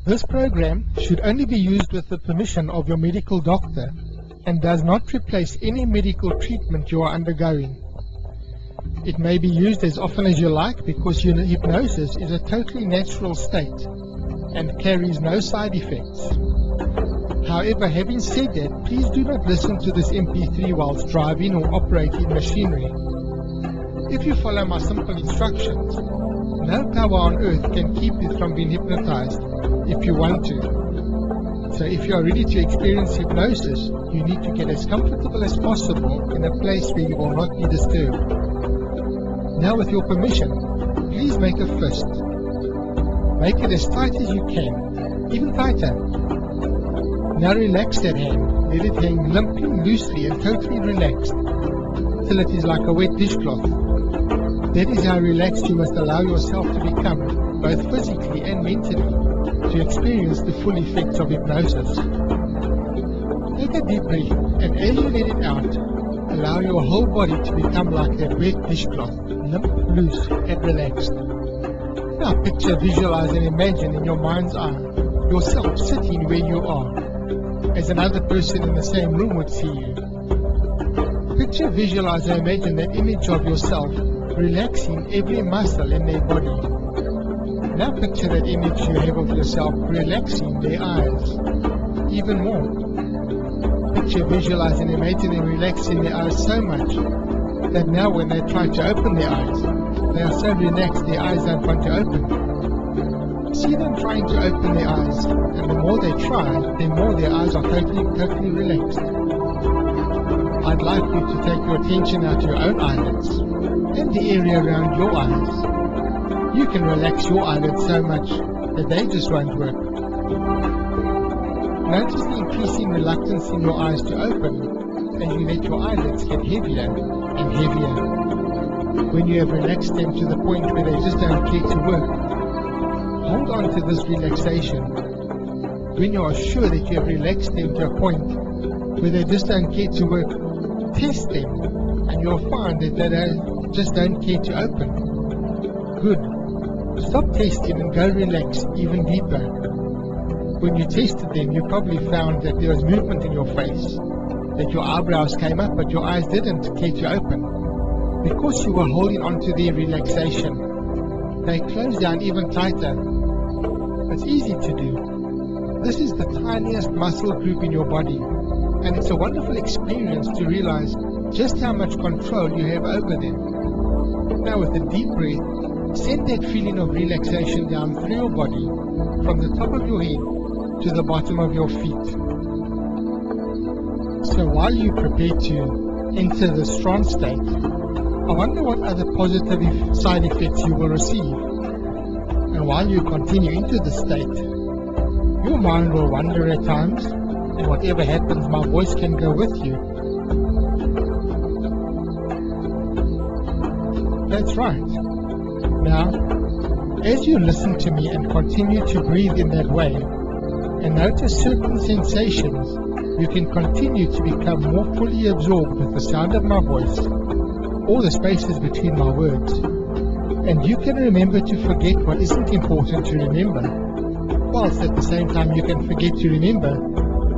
This program should only be used with the permission of your medical doctor and does not replace any medical treatment you are undergoing. It may be used as often as you like because hypnosis is a totally natural state and carries no side effects. However, having said that, please do not listen to this MP3 whilst driving or operating machinery. If you follow my simple instructions, no power on earth can keep you from being hypnotized if you want to. So if you are ready to experience hypnosis, you need to get as comfortable as possible in a place where you will not be disturbed. Now, with your permission, please make a fist. Make it as tight as you can, even tighter. Now relax that hand. Let it hang limply, loosely and totally relaxed till it is like a wet dishcloth. That is how relaxed you must allow yourself to become, both physically and mentally, to experience the full effects of hypnosis. Take a deep breath, and as you let it out, allow your whole body to become like that wet dishcloth, limp, loose and relaxed. Now picture, visualize and imagine in your mind's eye yourself sitting where you are, as another person in the same room would see you. Picture, visualize and imagine that image of yourself relaxing every muscle in their body. Now picture that image you have of yourself relaxing their eyes even more. Picture, visualize and imagine them relaxing their eyes so much that now when they try to open their eyes, they are so relaxed their eyes don't want to open. See them trying to open their eyes, and the more they try, the more their eyes are totally relaxed. I'd like you to take your attention now to your own eyelids and the area around your eyes. You can relax your eyelids so much that they just won't work. Notice the increasing reluctance in your eyes to open as you let your eyelids get heavier and heavier. When you have relaxed them to the point where they just don't care to work, hold on to this relaxation. When you are sure that you have relaxed them to a point where they just don't care to work, test them and you'll find that they just don't care to open. Good. Stop testing and go relax even deeper. When you tested them, you probably found that there was movement in your face, that your eyebrows came up but your eyes didn't care to open. Because you were holding on to their relaxation, they close down even tighter. It's easy to do. This is the tiniest muscle group in your body, and it's a wonderful experience to realize just how much control you have over them. Now with a deep breath, send that feeling of relaxation down through your body, from the top of your head to the bottom of your feet. So while you prepare to enter this trance state, I wonder what other positive side effects you will receive. And while you continue into the state, your mind will wander at times, and whatever happens, my voice can go with you. That's right. Now, as you listen to me and continue to breathe in that way, and notice certain sensations, you can continue to become more fully absorbed with the sound of my voice, or the spaces between my words, and you can remember to forget what isn't important to remember, whilst at the same time you can forget to remember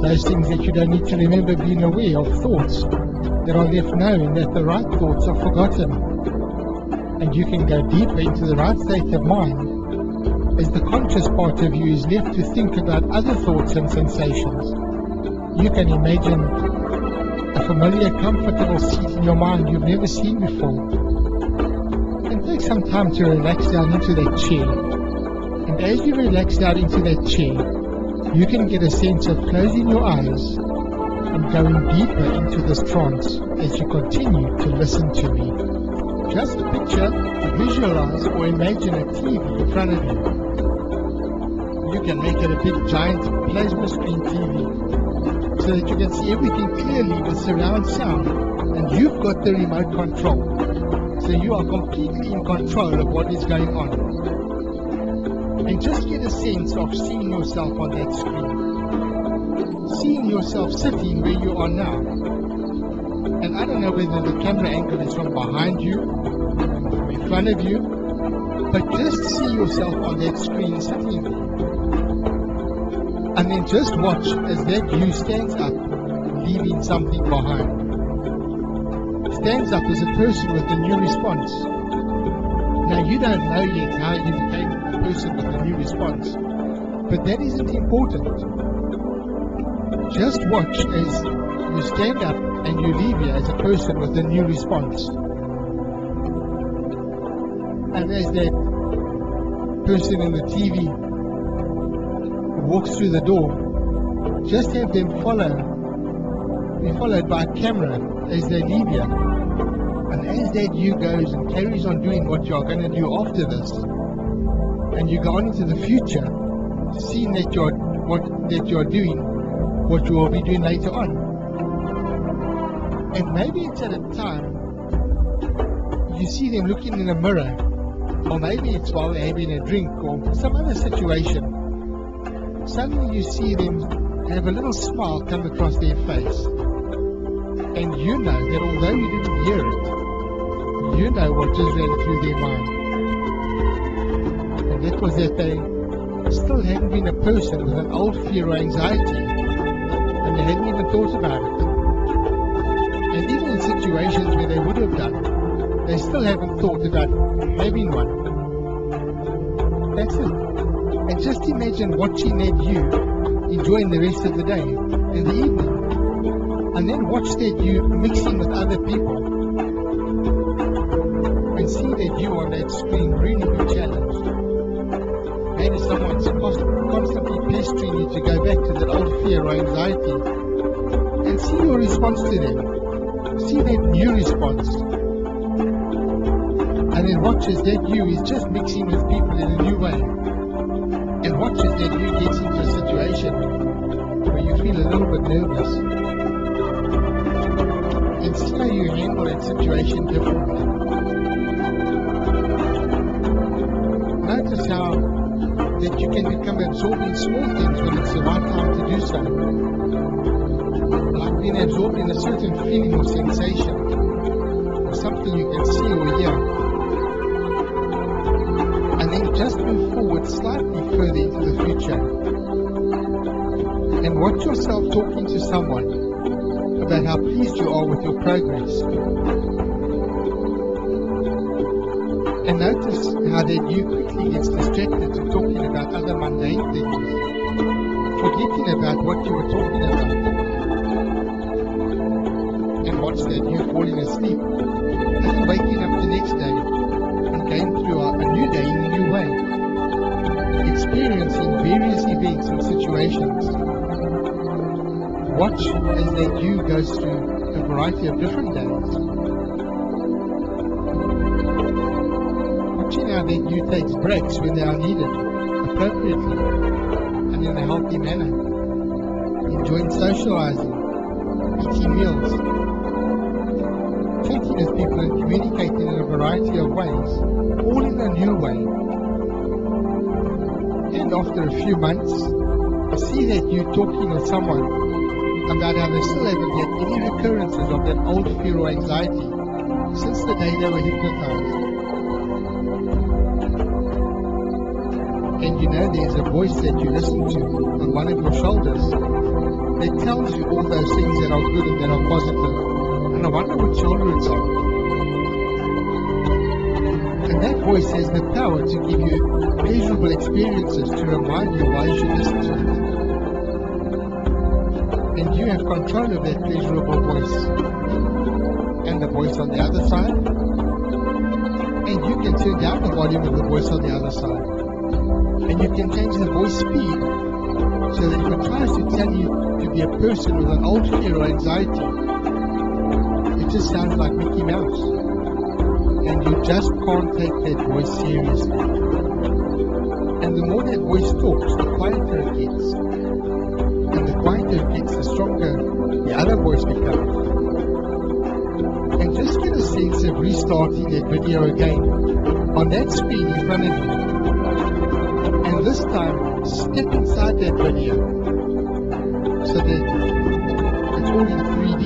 those things that you don't need to remember, being aware of thoughts that are left knowing that the right thoughts are forgotten. And you can go deeper into the right state of mind as the conscious part of you is left to think about other thoughts and sensations. You can imagine a familiar, comfortable seat in your mind you've never seen before. And take some time to relax down into that chair. And as you relax down into that chair, you can get a sense of closing your eyes and going deeper into this trance as you continue to listen to me. Just picture, visualize or imagine a TV in front of you. You can make it a big giant plasma screen TV, so that you can see everything clearly with surround sound, and you've got the remote control, so you are completely in control of what is going on. And just get a sense of seeing yourself on that screen, seeing yourself sitting where you are now. And I don't know whether the camera angle is from behind you, from in front of you, but just see yourself on that screen sitting there. And then just watch as that you stands up, leaving something behind. Stands up as a person with a new response. Now you don't know yet how you became a person with a new response, but that isn't important. Just watch as you stand up and you leave here as a person with a new response. And as that person in the TV walks through the door, just have them be followed by a camera as they leave here. And as that you goes and carries on doing what you are going to do after this, and you go on into the future, seeing that you're doing what you will be doing later on. And maybe it's at a time you see them looking in a mirror, or maybe it's while they're having a drink or some other situation. Suddenly you see them have a little smile come across their face, and you know that although you didn't hear it, you know what just ran through their mind. And that was that they still hadn't been a person with an old fear or anxiety, and they hadn't even thought about it. And even in situations where they would have done, they still haven't thought about having one. That's it. And just imagine watching that you enjoying the rest of the day and the evening. And then watch that you mixing with other people. And see that you on that screen really be challenged. Maybe someone's constantly pestering you to go back to that old fear or anxiety. And see your response to them. See that new response. And then watch as that you is just mixing with people in a new way. And watch as that you gets into a situation where you feel a little bit nervous. And see how you handle that situation differently. Notice how that you can become absorbed in small things when it's the right time to do so. Like being absorbed in a certain feeling or sensation, or something you can see or hear. And then just move forward slightly further into the future. And watch yourself talking to someone about how pleased you are with your progress. And notice how that you quickly gets distracted to talking about other mundane things, forgetting about what you were talking about. And watch that you falling asleep, and waking up the next day, and going through a new day in a new way, experiencing various events and situations. Watch as that you goes through a variety of different days. Watching how that you takes breaks when they are needed, appropriately, and in a healthy manner. Enjoying socializing, eating meals, chatting with people and communicating in a variety of ways, all in a new way. And after a few months, see that you talking with someone about how they still haven't had any recurrences of that old fear or anxiety since the day they were hypnotized. And you know there's a voice that you listen to on one of your shoulders that tells you all those things that are good and that are positive. And I wonder which shoulder it's on. And that voice has the power to give you pleasurable experiences to remind you why you should listen to it. And you have control of that pleasurable voice and the voice on the other side. And you can turn down the volume of the voice on the other side. And you can change the voice speed so that if it tries to tell you to be a person with an old fear or anxiety, it just sounds like Mickey Mouse. And you just can't take that voice seriously. And the more that voice talks, the quieter it gets. And the quieter it gets, the stronger the other voice becomes. And just get a sense of restarting that video again on that screen in front of you. And this time, step inside that video so that it's all in 3D,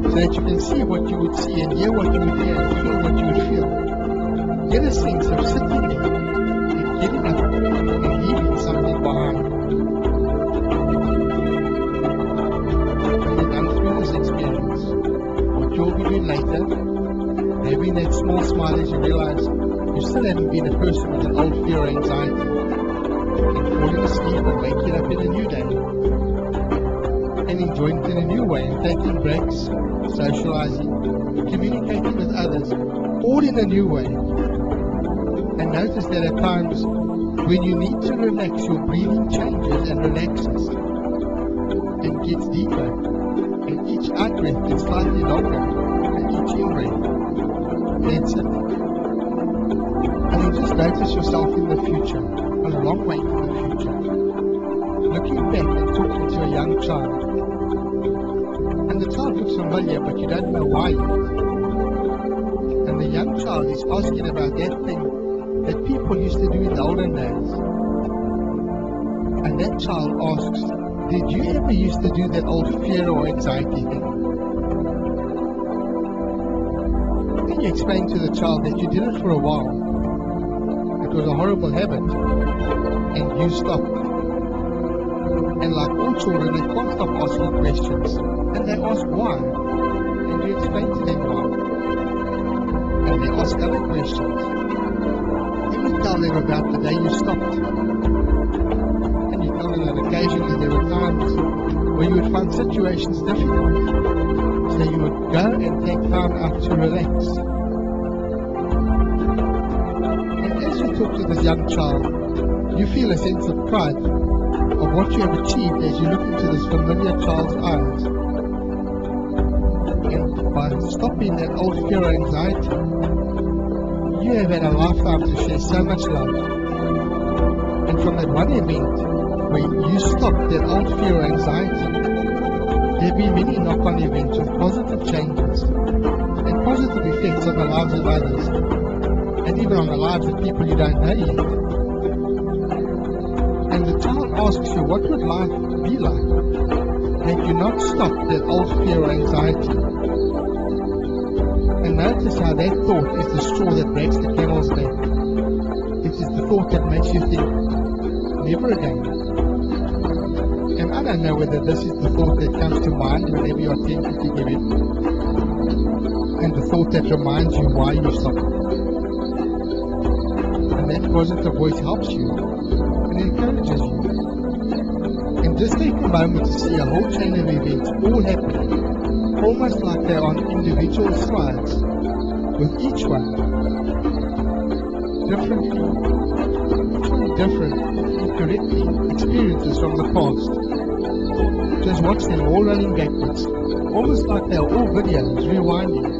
so that you can see what you would see and hear what you would hear and feel what you would feel. Get a sense of sitting there and getting up and leaving something behind. later, maybe in that small smile as you realize you still haven't been a person with an old fear or anxiety, and falling asleep and waking up in a new day, and enjoying it in a new way, and taking breaks, socializing, communicating with others, all in a new way. And notice that at times when you need to relax, your breathing changes and relaxes and gets deeper, and each out breath gets slightly longer than each in breath. That's it. And then just notice yourself in the future, a long way in the future, looking back and talking to a young child. And the child looks familiar, but you don't know why yet. And the young child is asking about that thing that people used to do in the olden days. And that child asks, did you ever used to do that old fear or anxiety thing? Then you explain to the child that you did it for a while. It was a horrible habit, and you stopped. And like all children, they can't stop asking questions. And they ask why, and you explain to them why. And they ask other questions. And you tell them about the day you stopped. And you tell them that occasionally there were times where you would find situations difficult. So you would go and take time out to relax. And as you talk to this young child, you feel a sense of pride of what you have achieved as you look into this familiar child's eyes. And by stopping that old fear or anxiety, you have had a lifetime to share so much love. And from that one event where you stopped that old fear or anxiety, there have been many knock-on events with positive changes and positive effects on the lives of others, and even on the lives of people you don't know yet. And the child asks you, what would life be like had you not stopped that old fear or anxiety? And notice how that thought is the straw that breaks the camel's back. It is the thought that makes you think, never again. And I don't know whether this is the thought that comes to mind whenever you are tempted to give in, and the thought that reminds you why you stopped. And that positive voice helps you and encourages you. And just take a moment to see a whole chain of events all happening, almost like they're on individual slides, with each one different, incorrectly experiences from the past. Just watch them all running backwards, almost like they're all videos rewinding,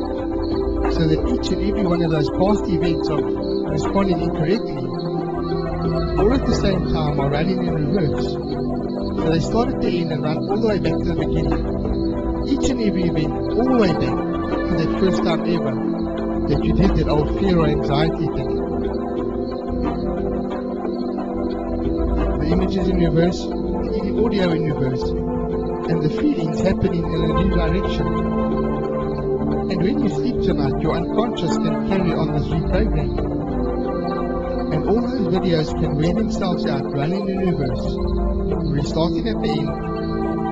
so that each and every one of those past events of responding incorrectly, all at the same time are running in reverse. So they start at the end and run all the way back to the beginning. Each and every event, all the way back to that first time ever that you did that old fear or anxiety thing. The images in reverse, the audio in reverse, and the feelings happening in a new direction. And when you sleep tonight, your unconscious can carry on this reprogramming. And all those videos can wear themselves out running in reverse, restarting at the end,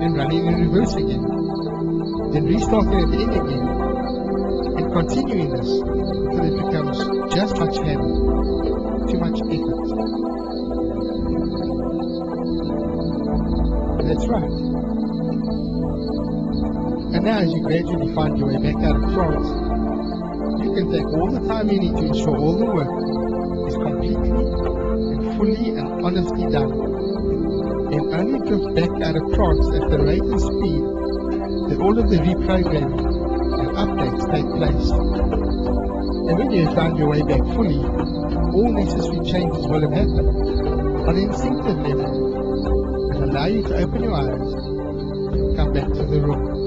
and running in reverse again, then restarting at the end again, and continuing this until it becomes just much heavy, too much effort. That's right. And now as you gradually find your way back out of trance, you can take all the time you need to ensure all the work is completely and fully and honestly done, and only drift back out of trance at the rate and speed that all of the reprogramming and updates take place. And when you have found your way back fully, all necessary changes will have happened on an instinctive level and allow you to open your eyes and come back to the room.